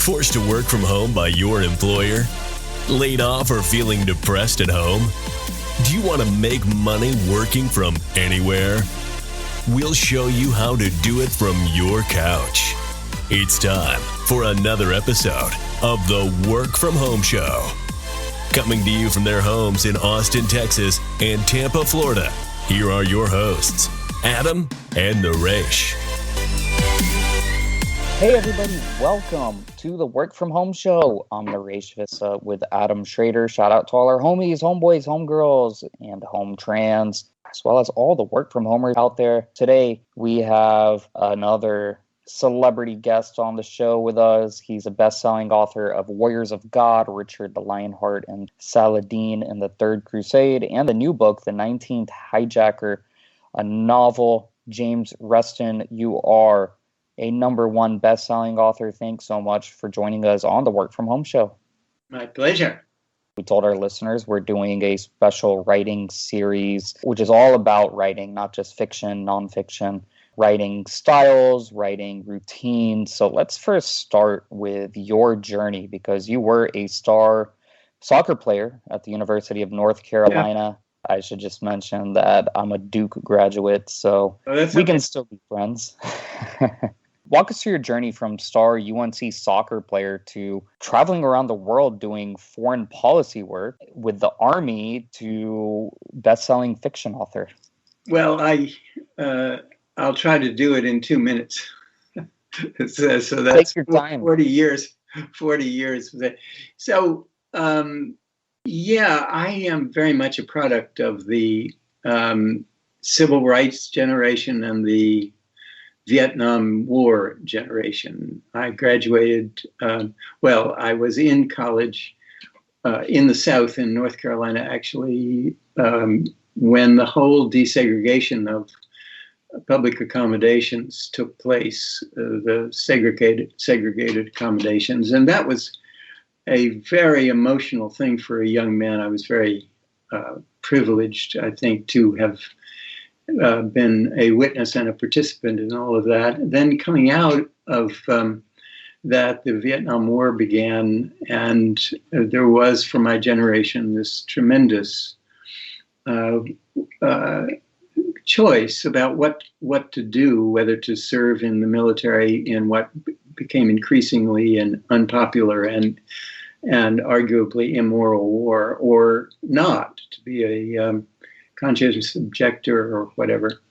Forced to work from home by your employer? Laid off or feeling depressed at home? Do you want to make money working from anywhere? We'll show you how to do it from your couch. It's time for another episode of the Work From Home Show. Coming to you from their homes in Austin, Texas and Tampa, Florida, here are your hosts, Adam and Naresh. Hey everybody, welcome to the Work From Home Show. I'm Naresh Vissa with Adam Schrader. Shout out to all our homies, homeboys, homegirls, and home trans, as well as all the work from homers out there. Today, we have another celebrity guest on the show with us. He's a best-selling author of Warriors of God, Richard the Lionheart and Saladin and the Third Crusade, and the new book, The 19th Hijacker, a novel. James Reston, you are a number one best-selling author. Thanks so much for joining us on the Work From Home Show. My pleasure. We told our listeners we're doing a special writing series, which is all about writing, not just fiction, nonfiction, writing styles, writing routines. So let's first start with your journey, because you were a star soccer player at the University of North Carolina. Yeah. I should just mention that I'm a Duke graduate, so we can still be friends. Walk us through your journey from star UNC soccer player to traveling around the world doing foreign policy work with the Army to best-selling fiction author. Well, I'll try to do it in 2 minutes. So that's Take your time. 40 years. So, I am very much a product of the civil rights generation and the Vietnam War generation. I graduated, I was in college in the South, in North Carolina, actually, when the whole desegregation of public accommodations took place, the segregated accommodations. And that was a very emotional thing for a young man. I was very privileged, I think, to have been a witness and a participant in all of that. Then coming out of that, the Vietnam War began, and there was, for my generation, this tremendous choice about what to do, whether to serve in the military in what became increasingly an unpopular and arguably immoral war, or not, to be a conscientious objector or whatever.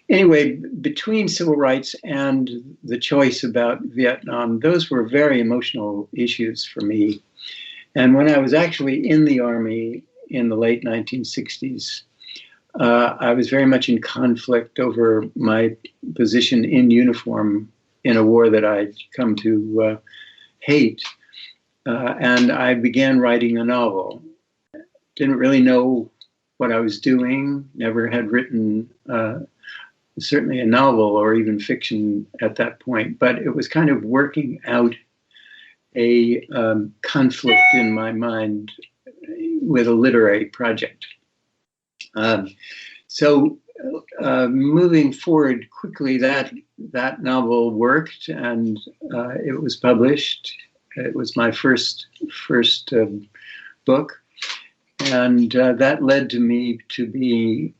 Anyway, between civil rights and the choice about Vietnam, those were very emotional issues for me. And when I was actually in the Army in the late 1960s, I was very much in conflict over my position in uniform in a war that I'd come to hate. And I began writing a novel. Didn't really know what I was doing, never had written certainly a novel or even fiction at that point, but it was kind of working out a conflict in my mind with a literary project. Moving forward quickly, that novel worked, and it was published. It was my first book. And that led to me to be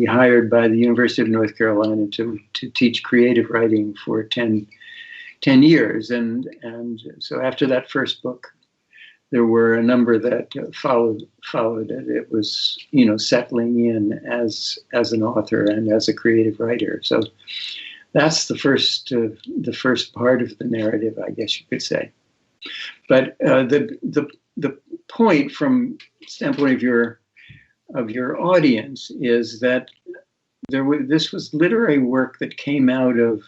hired by the University of North Carolina to teach creative writing for 10 years. And so after that first book, there were a number that followed it. It was, settling in as an author and as a creative writer. So that's the first part of the narrative, I guess you could say. But the point from the standpoint of your audience is that this was literary work that came out of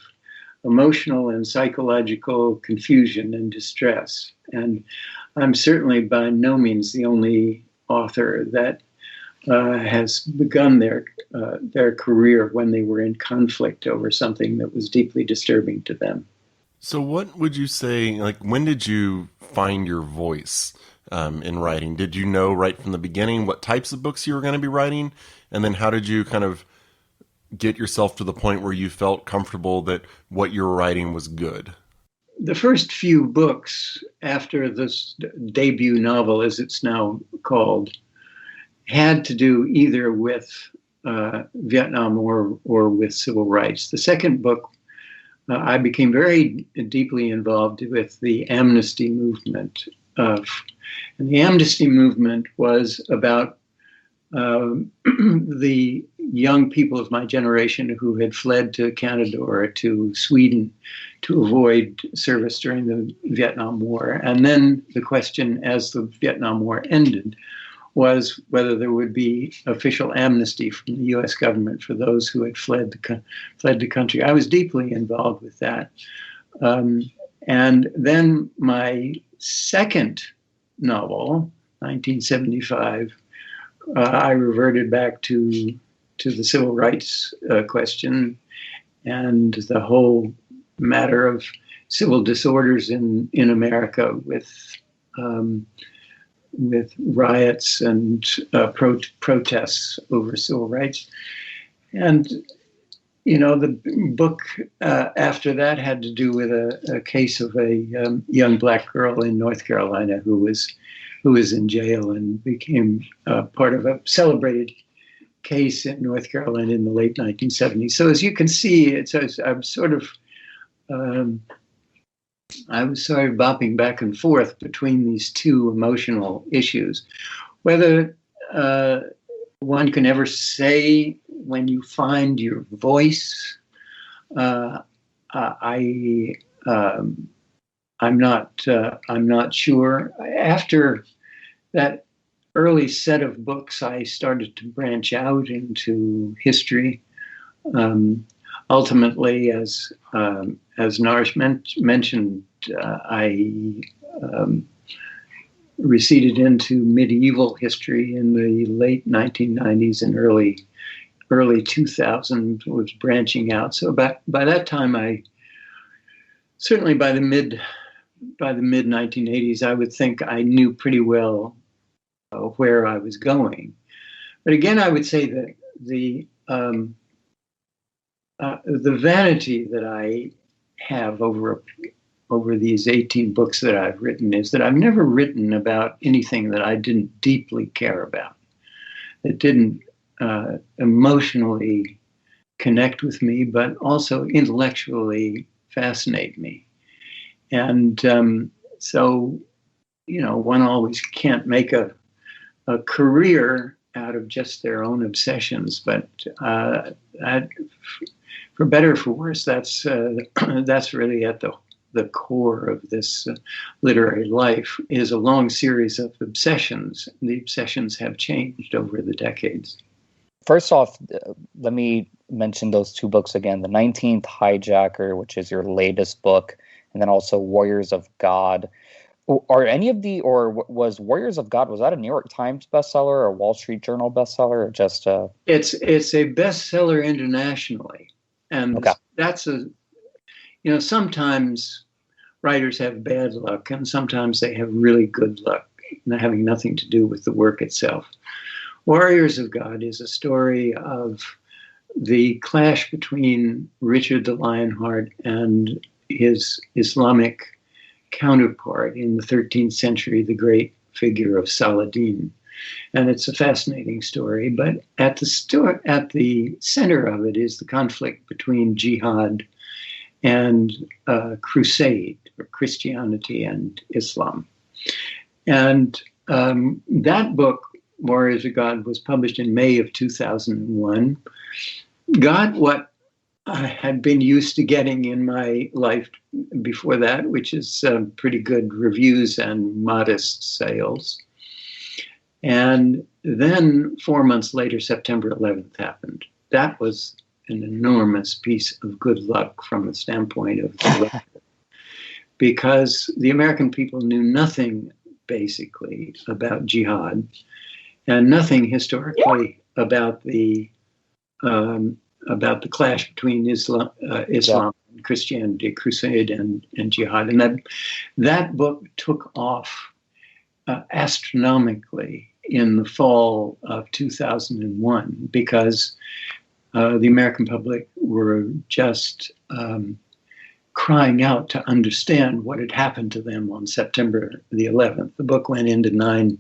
emotional and psychological confusion and distress. And I'm certainly by no means the only author that has begun their career when they were in conflict over something that was deeply disturbing to them. So what would you say, when did you find your voice in writing? Did you know right from the beginning what types of books you were going to be writing? And then how did you kind of get yourself to the point where you felt comfortable that what you were writing was good? the first few books after this debut novel, as it's now called, had to do either with Vietnam or with civil rights. The second book, I became very deeply involved with the amnesty movement. And the amnesty movement was about the young people of my generation who had fled to Canada or to Sweden to avoid service during the Vietnam War. And then the question, as the Vietnam War ended, was whether there would be official amnesty from the U.S. government for those who had fled the country. I was deeply involved with that. And then my second novel, 1975, I reverted back to the civil rights question and the whole matter of civil disorders in America with riots and protests over civil rights. And, you know, the book after that had to do with a case of a young black girl in North Carolina who was in jail and became part of a celebrated case in North Carolina in the late 1970s. So as you can see, I was sort of bopping back and forth between these two emotional issues. Whether one can ever say when you find your voice, I'm not sure. After that early set of books, I started to branch out into history. Ultimately, as Naresh mentioned, I receded into medieval history in the late 1990s and early 2000s, was branching out. So by that time, certainly by the mid 1980s, I would think I knew pretty well where I was going. But again, I would say that the vanity that I have over these 18 books that I've written is that I've never written about anything that I didn't deeply care about, that didn't emotionally connect with me, but also intellectually fascinate me. And so, you know, one always can't make a career out of just their own obsessions, but for better or for worse, that's really at the core of this literary life, is a long series of obsessions. The obsessions have changed over the decades. First off, let me mention those two books again. The 19th Hijacker, which is your latest book, and then also Warriors of God. Are any of was Warriors of God, was that a New York Times bestseller or a Wall Street Journal bestseller, or just a... It's a bestseller internationally. And okay. That's sometimes writers have bad luck and sometimes they have really good luck, having nothing to do with the work itself. Warriors of God is a story of the clash between Richard the Lionheart and his Islamic counterpart in the 13th century, the great figure of Saladin. And it's a fascinating story, but at the center of it is the conflict between jihad and crusade, or Christianity and Islam. And that book, Warriors of God, was published in May of 2001, got what I had been used to getting in my life before that, which is pretty good reviews and modest sales. And then 4 months later, September 11th happened. That was an enormous piece of good luck from the standpoint of the lecture, because the American people knew nothing, basically, about jihad, and nothing historically about the clash between Islam and Christianity, crusade and jihad. And that book took off astronomically in the fall of 2001, because the American public were just crying out to understand what had happened to them on September the 11th. The book went into 9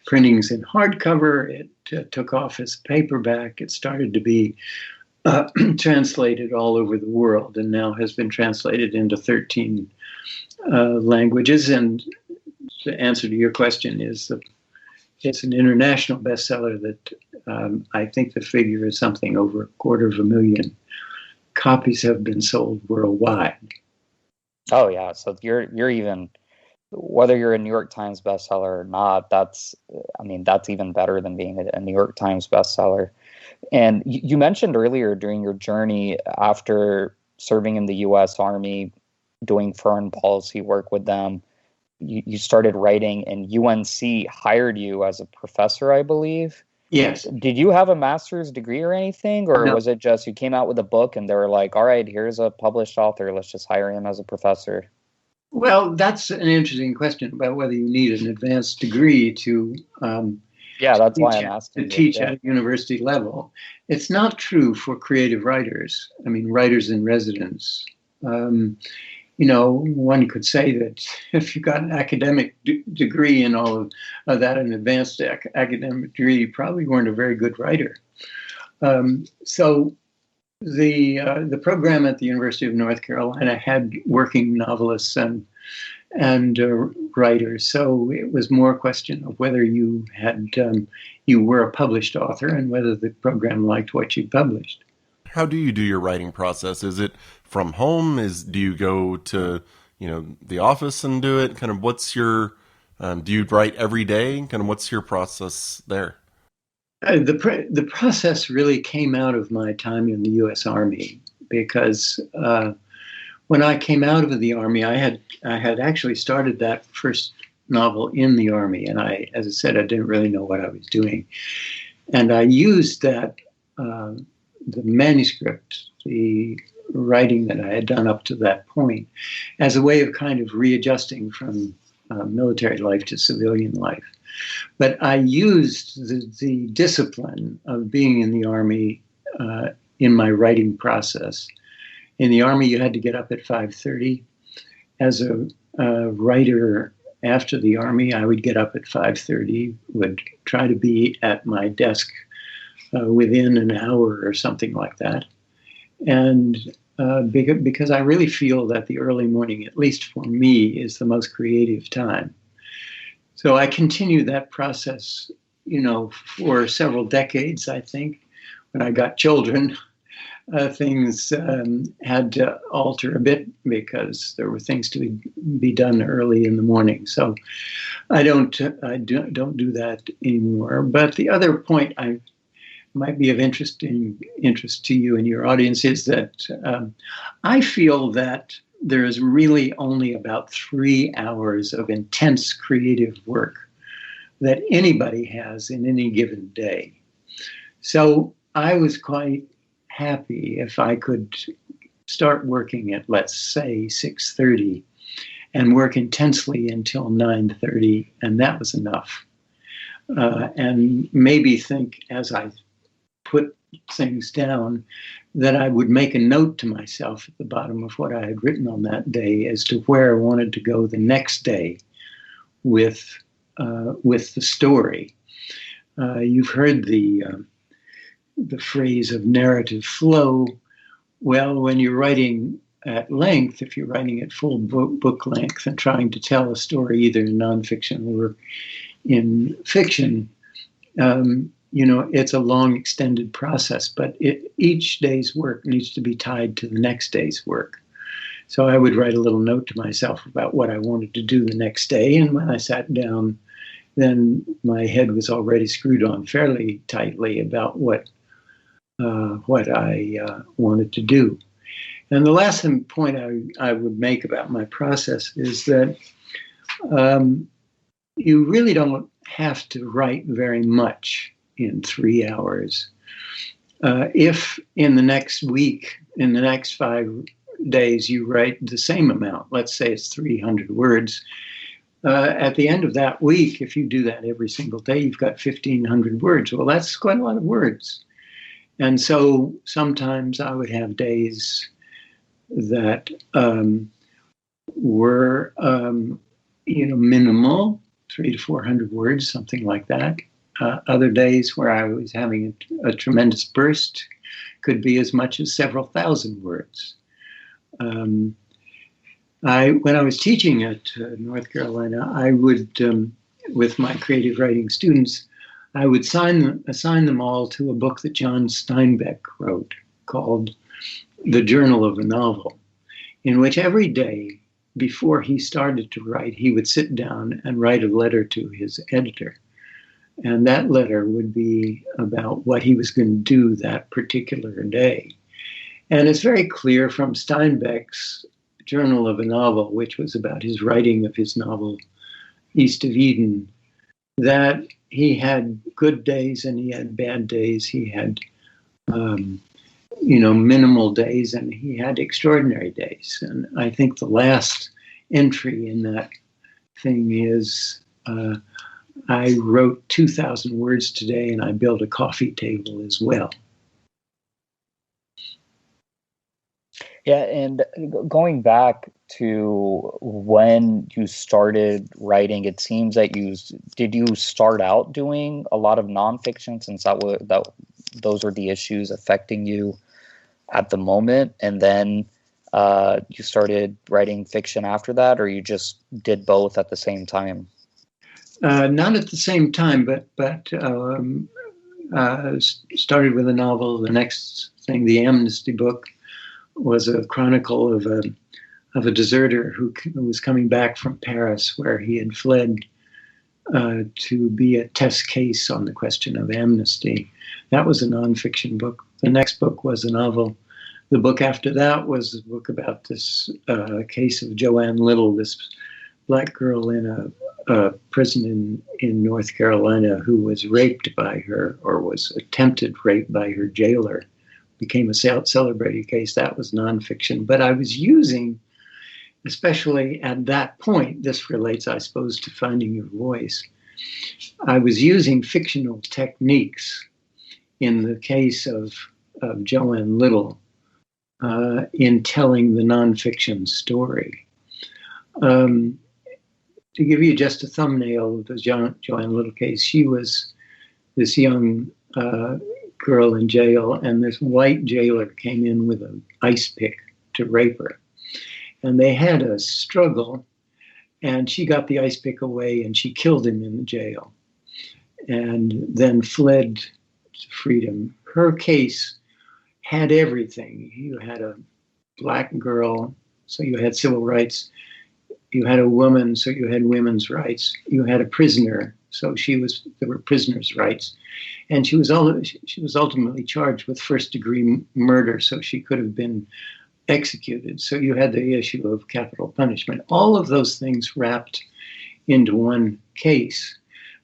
printings in hardcover. It took off as paperback. It started to be translated all over the world, and now has been translated into 13 languages. And the answer to your question is it's an international bestseller that I think the figure is something over 250,000 copies have been sold worldwide. Oh yeah, so you're even, whether you're a New York Times bestseller or not, that's even better than being a New York Times bestseller. And you mentioned earlier during your journey after serving in the U.S. Army, doing foreign policy work with them, you started writing, and UNC hired you as a professor, I believe. Yes. Did you have a master's degree or anything, or No. was it just you came out with a book and they were like, all right, here's a published author, let's just hire him as a professor? Well, that's an interesting question about whether you need an advanced degree to that's why I'm asking. Teach at a university level. It's not true for creative writers. I mean, writers in residence. One could say that if you got an academic degree and all of that, an advanced academic degree, you probably weren't a very good writer. So the program at the University of North Carolina had working novelists and writers. So it was more a question of whether you were a published author and whether the program liked what you published. How do you do your writing process? Is it from home? Do you go to the office and do it? Kind of what's your do you write every day? Kind of what's your process there? The process really came out of my time in the U.S. Army, because when I came out of the Army, I had actually started that first novel in the Army, and as I said, I didn't really know what I was doing, and I used that the manuscript, the writing that I had done up to that point, as a way of kind of readjusting from military life to civilian life. But I used the discipline of being in the Army in my writing process. In the Army, you had to get up at 5:30. As a writer after the Army, I would get up at 5:30, would try to be at my desk within an hour or something like that. And because I really feel that the early morning, at least for me, is the most creative time. So I continued that process, for several decades, I think. When I got children, things had to alter a bit because there were things to be done early in the morning. So I don't do that anymore. But the other point I might be of interest to you and your audience is that I feel that there is really only about 3 hours of intense creative work that anybody has in any given day. So I was quite happy if I could start working at, let's say, 6:30 and work intensely until 9:30, and that was enough. And maybe think, as I put things down, that I would make a note to myself at the bottom of what I had written on that day as to where I wanted to go the next day with the story. You've heard the phrase of narrative flow. Well, when you're writing at length, if you're writing at full book length and trying to tell a story either in nonfiction or in fiction, it's a long, extended process, but each day's work needs to be tied to the next day's work. So I would write a little note to myself about what I wanted to do the next day, and when I sat down, then my head was already screwed on fairly tightly about what I wanted to do. And the last point I would make about my process is that you really don't have to write very much in 3 hours. If in the next week, in the next 5 days, you write the same amount, let's say it's 300 words, at the end of that week, if you do that every single day, you've got 1,500 words. Well, that's quite a lot of words. And so sometimes I would have days that were, minimal, 300 to 400 words, something like that. Other days where I was having a tremendous burst could be as much as several thousand words. When I was teaching at North Carolina, I would, with my creative writing students, I would assign them all to a book that John Steinbeck wrote called The Journal of a Novel, in which every day before he started to write, he would sit down and write a letter to his editor. And that letter would be about what he was going to do that particular day. And it's very clear from Steinbeck's Journal of a Novel, which was about his writing of his novel, East of Eden, that he had good days and he had bad days. He had, minimal days and he had extraordinary days. And I think the last entry in that thing is, I wrote 2,000 words today and I built a coffee table as well. Yeah, and going back to when you started writing, it seems that did you start out doing a lot of nonfiction, since those are the issues affecting you at the moment, and then you started writing fiction after that, or you just did both at the same time? Not at the same time, but started with a novel. The next thing, the Amnesty book, was a chronicle of a deserter who was coming back from Paris, where he had fled to be a test case on the question of amnesty. That was a nonfiction book. The next book was a novel. The book after that was a book about this case of Joanne Little, this black girl in a prison in North Carolina who was raped by her, or was attempted rape by her jailer. Became a celebrated case. That was nonfiction. But I was using, especially at that point, this relates, I suppose, to finding your voice. I was using fictional techniques in the case of Joanne Little in telling the nonfiction story. To give you just a thumbnail of the Joanne Little case, she was this young girl in jail, and this white jailer came in with an ice pick to rape her. And they had a struggle, and she got the ice pick away, and she killed him in the jail, and then fled to freedom. Her case had everything. You had a black girl, so you had civil rights. You had a woman, so you had women's rights. You had a prisoner, so there were prisoners' rights. And she was ultimately charged with first-degree murder, so she could have been executed. So you had the issue of capital punishment. All of those things wrapped into one case.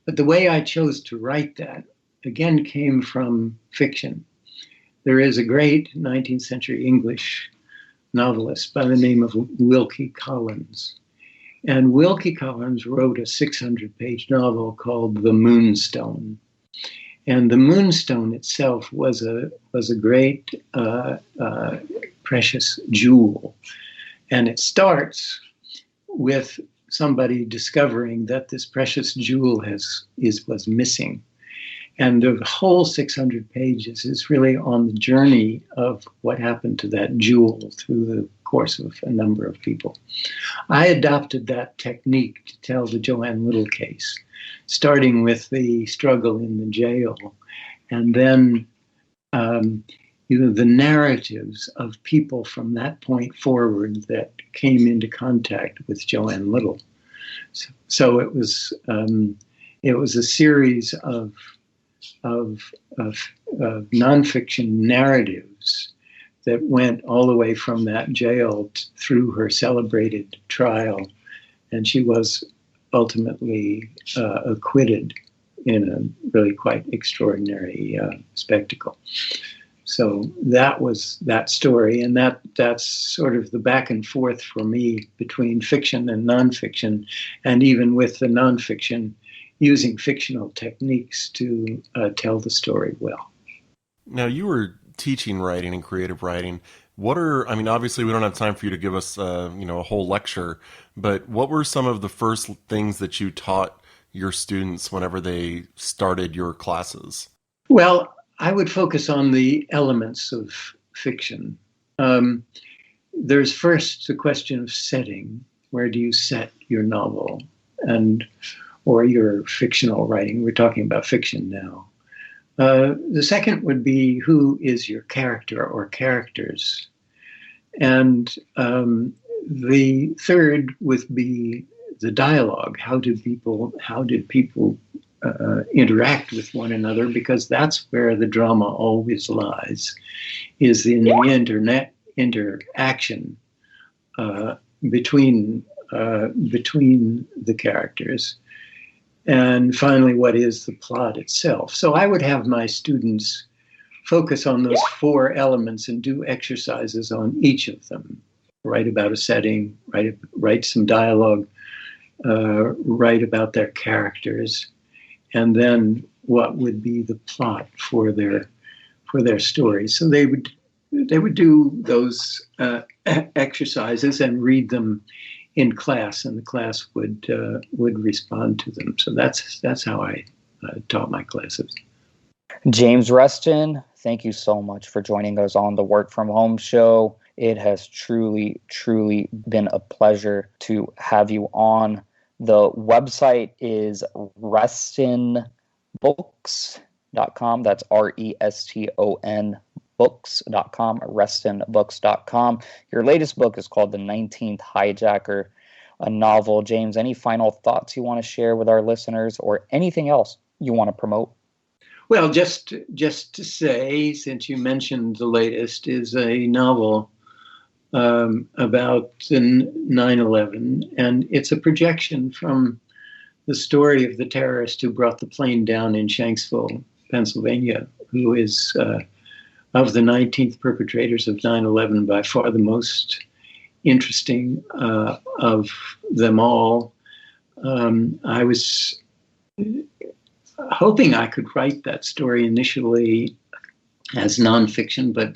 But the way I chose to write that, again, came from fiction. There is a great 19th century English novelist by the name of Wilkie Collins. And Wilkie Collins wrote a 600-page novel called The Moonstone. And the Moonstone itself was a great, precious jewel. And it starts with somebody discovering that this precious jewel was missing. And the whole 600 pages is really on the journey of what happened to that jewel through the course of a number of people. I adopted that technique to tell the Joanne Little case, starting with the struggle in the jail, and then the narratives of people from that point forward that came into contact with Joanne Little. So it was a series of nonfiction narratives that went all the way from that jail through her celebrated trial, and she was ultimately acquitted in a really quite extraordinary spectacle. So that was that story, and that's sort of the back and forth for me between fiction and nonfiction, and even with the nonfiction, using fictional techniques to tell the story well. Now, you were teaching writing and creative writing. I mean, obviously we don't have time for you to give us, a whole lecture, but what were some of the first things that you taught your students whenever they started your classes? Well, I would focus on the elements of fiction. There's first the question of setting. Where do you set your novel or your fictional writing? We're talking about fiction now. The second would be, who is your character or characters? And the third would be the dialogue. How did people interact with one another? Because that's where the drama always lies, is in the interaction between the characters. And finally, what is the plot itself? So I would have my students focus on those four elements and do exercises on each of them. Write about a setting, write some dialogue, write about their characters, and then what would be the plot for their story. So they would do those exercises and read them in class, and the class would respond to them. So that's how I taught my classes. James Reston, thank you so much for joining us on the Work From Home show. It has truly, truly been a pleasure to have you on. The website is restonbooks.com. That's RESTON books.com, restonbooks.com. Your latest book is called The 19th Hijacker, a novel. James, any final thoughts you want to share with our listeners, or anything else you want to promote? Well, just to say, since you mentioned the latest, is a novel about 9/11, and it's a projection from the story of the terrorist who brought the plane down in Shanksville, Pennsylvania, who is of the 19th perpetrators of 9/11 by far the most interesting of them all. I was hoping I could write that story initially as nonfiction, but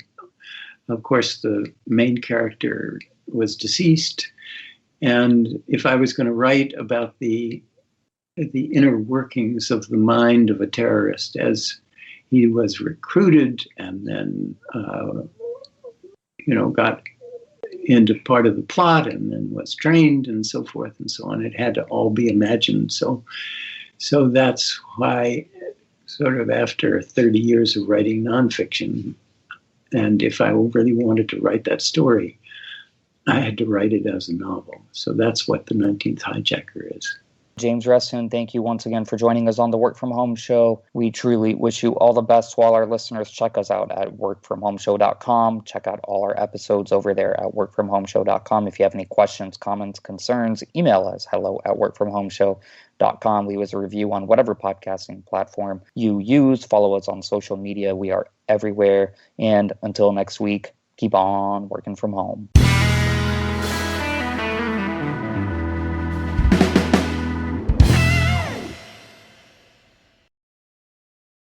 of course the main character was deceased. And if I was going to write about the inner workings of the mind of a terrorist as he was recruited and then, got into part of the plot and then was trained and so forth and so on, it had to all be imagined. So that's why, sort of after 30 years of writing nonfiction, and if I really wanted to write that story, I had to write it as a novel. So that's what The 19th Hijacker is. James Reston, thank you once again for joining us on the Work From Home show. We truly wish you all the best. While our listeners, check us out at workfromhomeshow.com. Check out all our episodes over there at workfromhomeshow.com. If you have any questions, comments, concerns, email us hello@workfromhomeshow.com. Leave us a review on whatever podcasting platform you use. Follow us on social media. We are everywhere. And until next week, keep on working from home.